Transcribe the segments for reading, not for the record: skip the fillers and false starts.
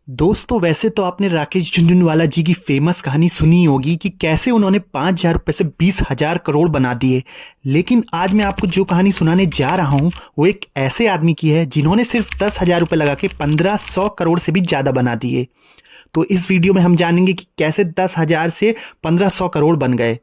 दोस्तों वैसे तो आपने राकेश झुनझुनवाला जी की फेमस कहानी सुनी होगी कि कैसे उन्होंने 5,000 रुपये से 20,000 करोड़ बना दिए। लेकिन आज मैं आपको जो कहानी सुनाने जा रहा हूं वो एक ऐसे आदमी की है जिन्होंने सिर्फ 10,000 रुपये लगा के 1,500 करोड़ से भी ज़्यादा बना दिए। तो इस वीडियो में हम जानेंगे कि कैसे 10,000 से 1,500 करोड़ बन गए।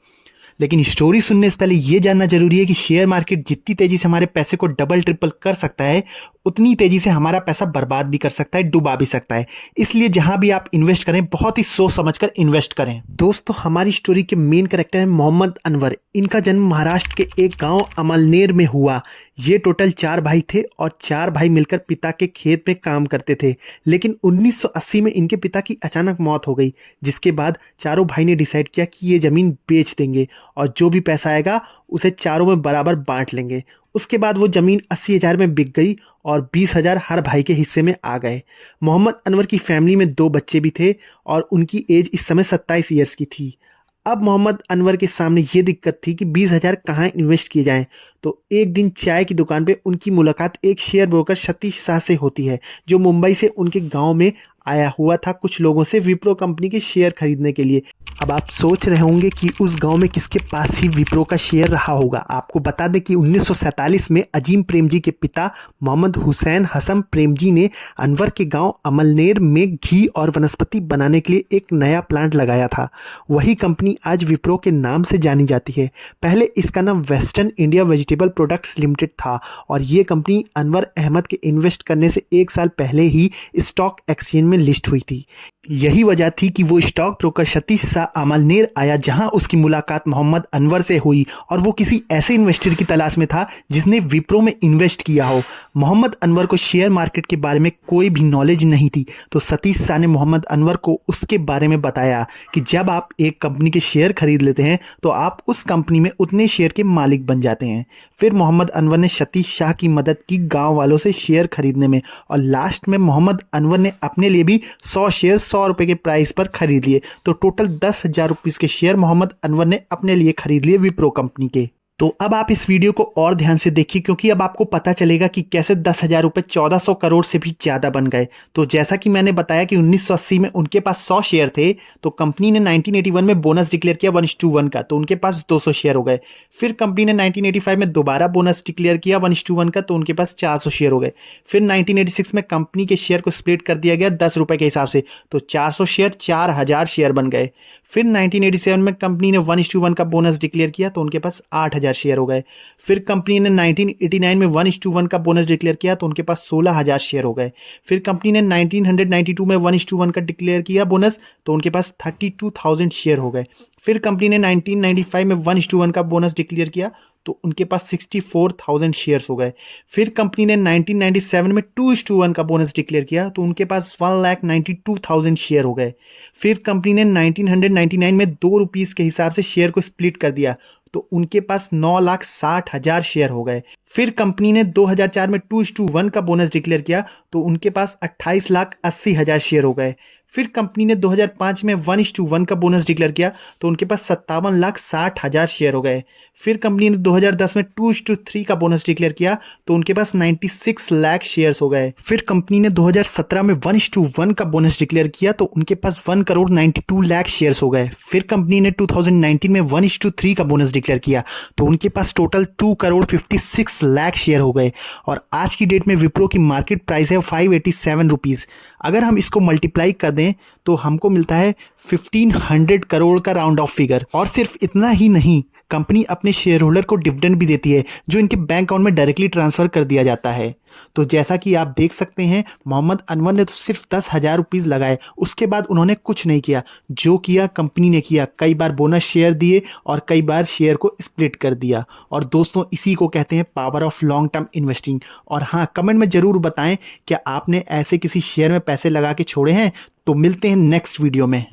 लेकिन स्टोरी सुनने से पहले ये जानना जरूरी है कि शेयर मार्केट जितनी तेजी से हमारे पैसे को डबल ट्रिपल कर सकता है उतनी तेजी से हमारा पैसा बर्बाद भी कर सकता है, डुबा भी सकता है। इसलिए जहां भी आप इन्वेस्ट करें बहुत ही सोच समझकर इन्वेस्ट करें। दोस्तों हमारी स्टोरी के मेन कैरेक्टर है मोहम्मद अनवर। इनका जन्म महाराष्ट्र के एक गांव अमलनेर में हुआ। ये टोटल 4 भाई थे और 4 भाई मिलकर पिता के खेत में काम करते थे। लेकिन 1980 में इनके पिता की अचानक मौत हो गई, जिसके बाद चारों भाई ने डिसाइड किया कि ये जमीन बेच देंगे और जो भी पैसा आएगा उसे चारों में बराबर बांट लेंगे। उसके बाद वो जमीन 80,000 में बिक गई और 20,000 हर भाई के हिस्से में आ गए। मोहम्मद अनवर की फैमिली में 2 बच्चे भी थे और उनकी एज इस समय 27 ईयर्स की थी। अब मोहम्मद अनवर के सामने ये दिक्कत थी कि 20,000 कहाँ इन्वेस्ट किए जाएं। तो एक दिन चाय की दुकान पे उनकी मुलाकात एक शेयर ब्रोकर सतीश शाह से होती है, जो मुंबई से उनके गांव में आया हुआ था कुछ लोगों से विप्रो कंपनी के शेयर खरीदने के लिए। अब आप सोच रहे होंगे कि उस गांव में किसके पास ही विप्रो का शेयर रहा होगा। आपको बता दें कि 1947 में अजीम प्रेमजी के पिता मोहम्मद हुसैन हसन प्रेमजी ने अनवर के गांव अमलनेर में घी और वनस्पति बनाने के लिए एक नया प्लांट लगाया था। वही कंपनी आज विप्रो के नाम से जानी जाती है। पहले इसका नाम western India vegetable products limited था और ये कंपनी अनवर अहमद के इन्वेस्ट करने से 1 साल पहले ही स्टॉक एक्सचेंज में लिस्ट हुई थी। यही वजह थी कि वो स्टॉक ब्रोकर सतीश शाह अमलनेर आया, जहां उसकी मुलाकात मोहम्मद अनवर से हुई और वो किसी ऐसे इन्वेस्टर की तलाश में था जिसने विप्रो में इन्वेस्ट किया हो। मोहम्मद अनवर को शेयर मार्केट के बारे में कोई भी नॉलेज नहीं थी, तो सतीश शाह ने मोहम्मद अनवर को उसके बारे में बताया कि जब आप एक कंपनी के शेयर खरीद लेते हैं तो आप उस कंपनी में उतने शेयर के मालिक बन जाते हैं। फिर मोहम्मद अनवर ने सतीश शाह की मदद की गाँव वालों से शेयर खरीदने में और लास्ट में मोहम्मद अनवर ने अपने लिए भी 100 शेयर 100 रुपए के प्राइस पर खरीद लिए। तो टोटल 10,000 रुपीज के शेयर मोहम्मद अनवर ने अपने लिए खरीद लिए विप्रो कंपनी के। तो अब आप इस वीडियो को और ध्यान से देखिए, क्योंकि अब आपको पता चलेगा कि कैसे 10,000 रुपये 1,400 करोड़ से भी ज़्यादा बन गए। तो जैसा कि मैंने बताया कि 1980 में उनके पास 100 शेयर थे, तो कंपनी ने 1981 में बोनस डिक्लेयर किया 1:1 का, तो उनके पास 200 शेयर हो गए। फिर कंपनी ने 1985 में दोबारा बोनस डिक्लेयर किया 1:1 का, तो उनके पास 400 शेयर हो गए। फिर 1986 में कंपनी के शेयर को स्प्लिट कर दिया गया 10 रुपये के हिसाब से, तो 400 शेयर 4,000 शेयर बन गए। फिर 1987 में कंपनी ने 1:1 का बोनस डिक्लेयर किया, तो उनके पास 8,000 शेयर हो गए। फिर कंपनी ने 1989 में 1:1 का बोनस डिक्लेयर किया, तो उनके पास 16,000 शेयर हो गए। फिर कंपनी ने 1992 में 1:1 का डिक्लेयर किया बोनस, तो उनके पास 32,000 शेयर हो गए। फिर कंपनी ने 1995 में 1:1 का बोनस डिक्लेयर किया, तो उनके पास 64,000 शेयर्स हो गए। फिर कंपनी ने 1997 में 2:1 का बोनस डिक्लेयर किया, तो उनके पास 1,92,000 शेयर हो गए। फिर कंपनी ने 1999 में 2 रुपीस के हिसाब से शेयर को स्प्लिट कर दिया, तो उनके पास 9,60,000 शेयर हो गए। फिर कंपनी ने 2004 में 2:1 का बोनस डिक्लेयर किया, तो उनके पास 28,80,000 शेयर हो गए। फिर कंपनी ने 2005 में 1:1 का बोनस डिक्लेयर किया, तो उनके पास 57,60,000 शेयर हो गए। फिर कंपनी ने 2010 में 2:3 का बोनस डिक्लेयर किया, तो उनके पास 96 लाख शेयर्स हो गए। फिर कंपनी ने 2017 में 1:1 का बोनस डिक्लेयर किया, तो उनके पास 1,92,00,000 शेयर्स हो गए। फिर कंपनी ने 2019 में 1:3 का बोनस डिक्लेयर किया, तो उनके पास टोटल 2,56,00,000 शेयर हो गए। और आज की डेट में विप्रो की मार्केट प्राइस है 587 रुपीज़। अगर हम इसको मल्टीप्लाई कर दें तो हमको मिलता है 1,500 करोड़ का राउंड ऑफ फिगर। और सिर्फ इतना ही नहीं, कंपनी अपने शेयर होल्डर को डिविडेंड भी देती है, जो इनके बैंक अकाउंट में डायरेक्टली ट्रांसफर कर दिया जाता है। तो जैसा कि आप देख सकते हैं, मोहम्मद अनवर ने तो सिर्फ 10,000 रुपीज़ लगाए, उसके बाद उन्होंने कुछ नहीं किया। जो किया कंपनी ने किया, कई बार बोनस शेयर दिए और कई बार शेयर को स्प्लिट कर दिया। और दोस्तों इसी को कहते हैं power of long term investing. और हाँ, कमेंट में ज़रूर बताएं क्या आपने ऐसे किसी शेयर में पैसे लगा के छोड़े हैं। तो मिलते हैं नेक्स्ट वीडियो में।